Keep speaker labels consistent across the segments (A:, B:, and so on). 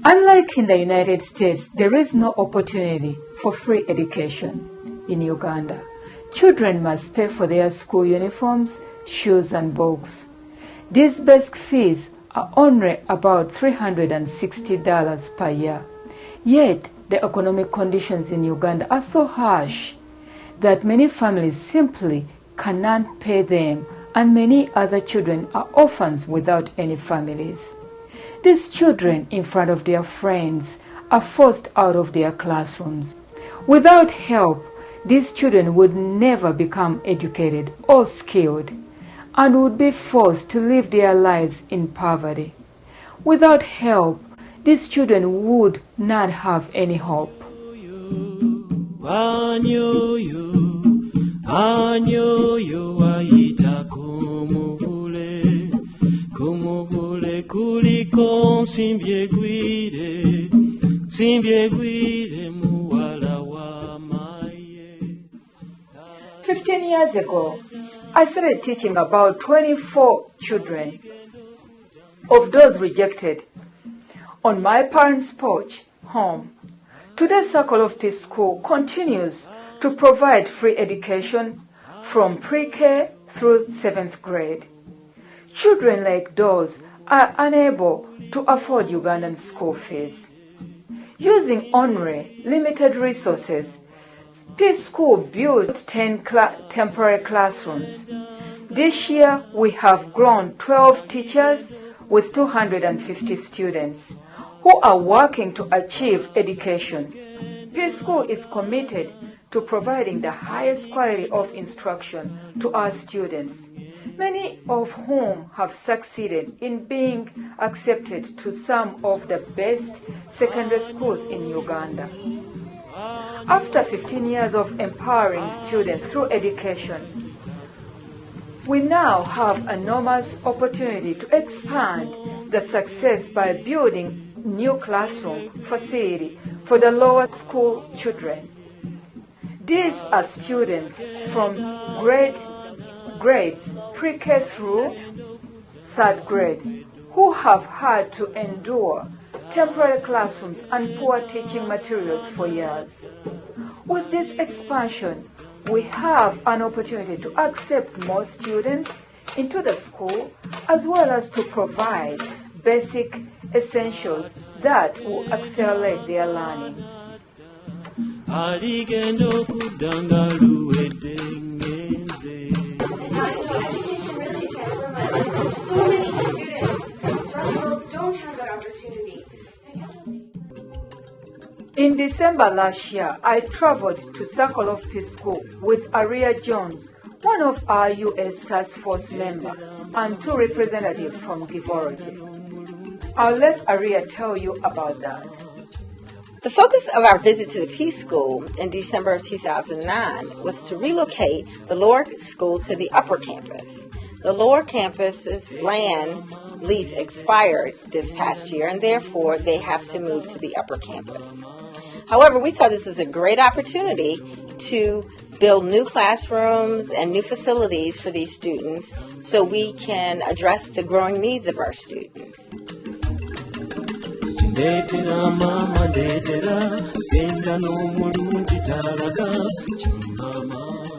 A: Unlike in the United States, there is no opportunity for free education in Uganda. Children must pay for their school uniforms, shoes, and books. These basic fees are only about $360 per year. Yet, the economic conditions in Uganda are so harsh that many families simply cannot pay them, and many other children are orphans without any families. These children, in front of their friends, are forced out of their classrooms. Without help, these children would never become educated or skilled and would be forced to live their lives in poverty. Without help, these children would not have any hope.
B: Kuliko nsimbye gwire muwala wa maye.
A: 15 years ago, I started teaching about 24 children of those rejected on my parents' porch home. Today, Circle of Peace School continues to provide free education from pre-K through 7th grade. Children like those are unable to afford Ugandan school fees. Using only limited resources, Peace School built 10 temporary classrooms. This year, we have grown 12 teachers with 250 students who are working to achieve education. Peace School is committed to providing the highest quality of instruction to our students, many of whom have succeeded in being accepted to some of the best secondary schools in Uganda. After 15 years of empowering students through education, we now have an enormous opportunity to expand the success by building new classroom facility for the lower school children. These are students from grades pre-K through 3rd grade who have had to endure temporary classrooms and poor teaching materials for years. With this expansion, we have an opportunity to accept more students into the school as well as to provide basic essentials that will accelerate their learning.
C: Education really transformed my life, and so many students throughout the world don't have that opportunity.
A: In December last year, I traveled to Circle of Peace School with Aria Jones, one of our U.S. Task Force members, and 2 representatives from Givoroje. I'll let Aria tell you about that.
D: The focus of our visit to the Peace School in December of 2009 was to relocate the lower school to the upper campus. The lower campus's land lease expired this past year, and therefore they have to move to the upper campus. However, we saw this as a great opportunity to build new classrooms and new facilities for these students so we can address the growing needs of our students.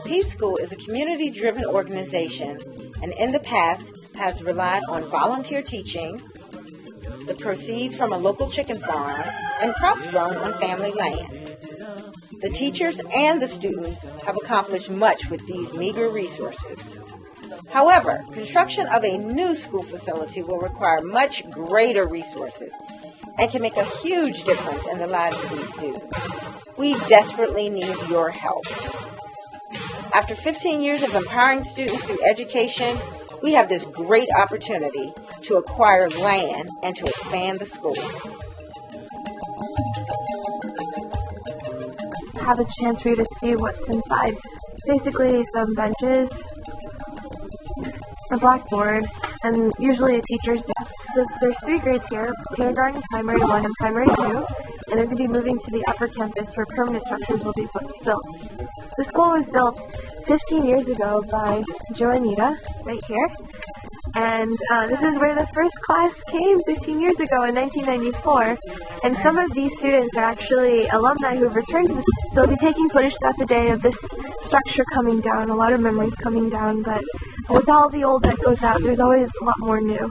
D: Peace School is a community-driven organization and in the past has relied on volunteer teaching, the proceeds from a local chicken farm, and crops grown on family land. The teachers and the students have accomplished much with these meager resources. However, construction of a new school facility will require much greater resources and can make a huge difference in the lives of these students. We desperately need your help. After 15 years of empowering students through education, we have this great opportunity to acquire land and to expand the school.
E: Have a chance for you to see what's inside. Basically, some benches, a blackboard, and usually a teacher's desk. There's 3 grades here, kindergarten, primary 1, and primary 2, and they're going to be moving to the upper campus where permanent structures will be built. The school was built 15 years ago by Joe Anita, right here, And this is where the first class came 15 years ago in 1994. And some of these students are actually alumni who have returned to the so we'll be taking footage throughout the day of this structure coming down, a lot of memories coming down, but with all the old that goes out, there's always a lot more new.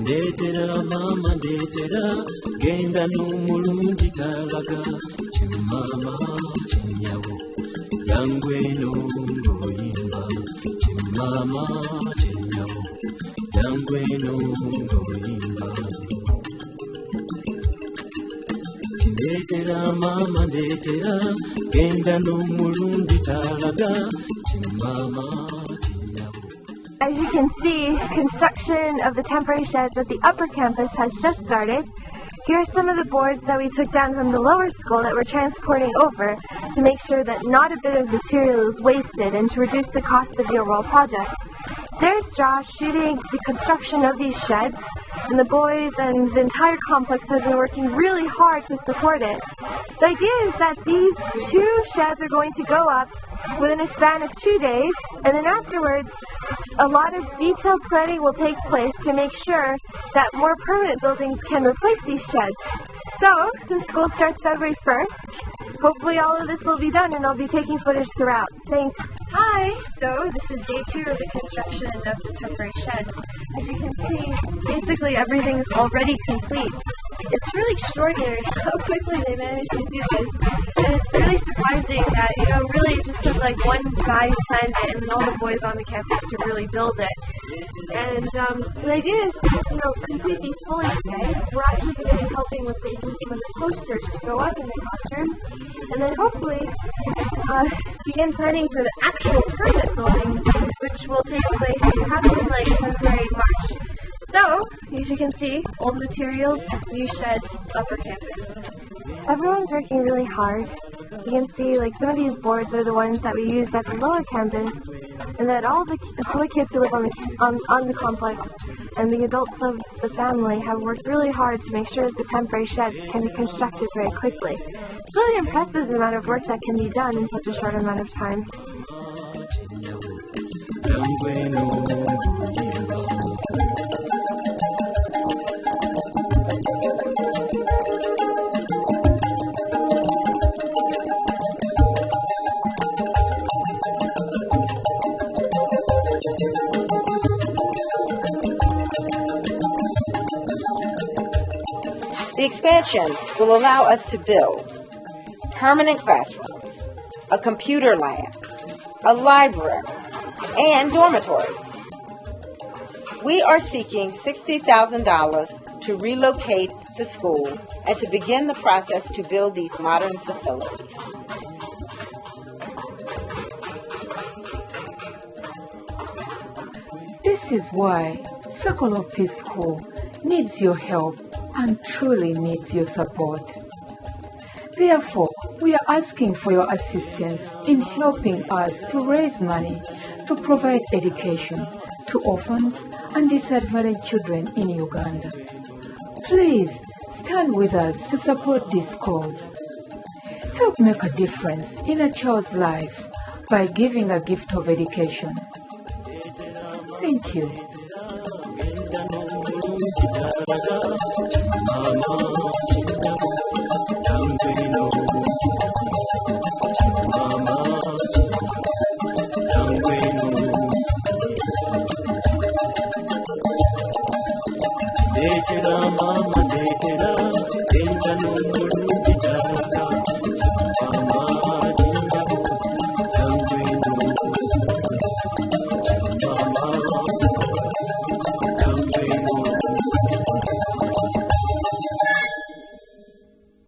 B: Ndetera mama ndetera genda n'omulungi talaga kimama kinyabo yangwe n'ongoyimba kimama kinyabo yangwe n'ongoyimba ndetera mama ndetera genda n'omulungi talaga kimama kinyabo.
E: As you can see, construction of the temporary sheds at the upper campus has just started. Here are some of the boards that we took down from the lower school that we're transporting over to make sure that not a bit of material is wasted and to reduce the cost of the overall project. There's Josh shooting the construction of these sheds, and the boys and the entire complex has been working really hard to support it. The idea is that these 2 sheds are going to go up within a span of 2 days, and then afterwards a lot of detailed planning will take place to make sure that more permanent buildings can replace these sheds. So, since school starts February 1st, hopefully all of this will be done and I'll be taking footage throughout. Thanks.
F: Hi! So this is day 2 of the construction of the temporary sheds. As you can see, basically everything's already complete. It's really extraordinary how quickly they managed to do this. And it's really surprising that, really it just took like one guy who planned it and all the boys on the campus to really build it. And the idea is to, complete these fully today. We're actually going to be helping with making some of the posters to go up in the classrooms. And then hopefully begin planning for the actual permanent buildings, which will take place perhaps in like February, March. So, as you can see, old materials, new sheds, upper campus.
E: Everyone's working really hard. You can see like some of these boards are the ones that we used at the lower campus, and that all the kids who live on the complex and the adults of the family have worked really hard to make sure that the temporary sheds can be constructed very quickly. It's really impressive the amount of work that can be done in such a short amount of time.
D: The expansion will allow us to build permanent classrooms, a computer lab, a library, and dormitories. We are seeking $60,000 to relocate the school and to begin the process to build these modern facilities.
A: This is why Circle of Peace School needs your help and truly needs your support. Therefore, we are asking for your assistance in helping us to raise money to provide education to orphans and disadvantaged children in Uganda. Please stand with us to support this cause. Help make a difference in a child's life by giving a gift of education. Thank you.
B: Mama